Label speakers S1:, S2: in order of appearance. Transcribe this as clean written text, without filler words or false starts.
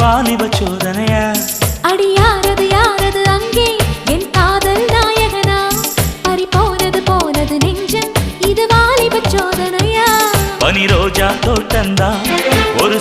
S1: வாலிப சோதனையா
S2: அடி யாரது யாரது அங்கே என் காதல் நாயகனா பறி போனது போனது நெஞ்சம் இது வாலிப சோதனையா
S1: பனி ரோஜா தோட்டந்தா ஒரு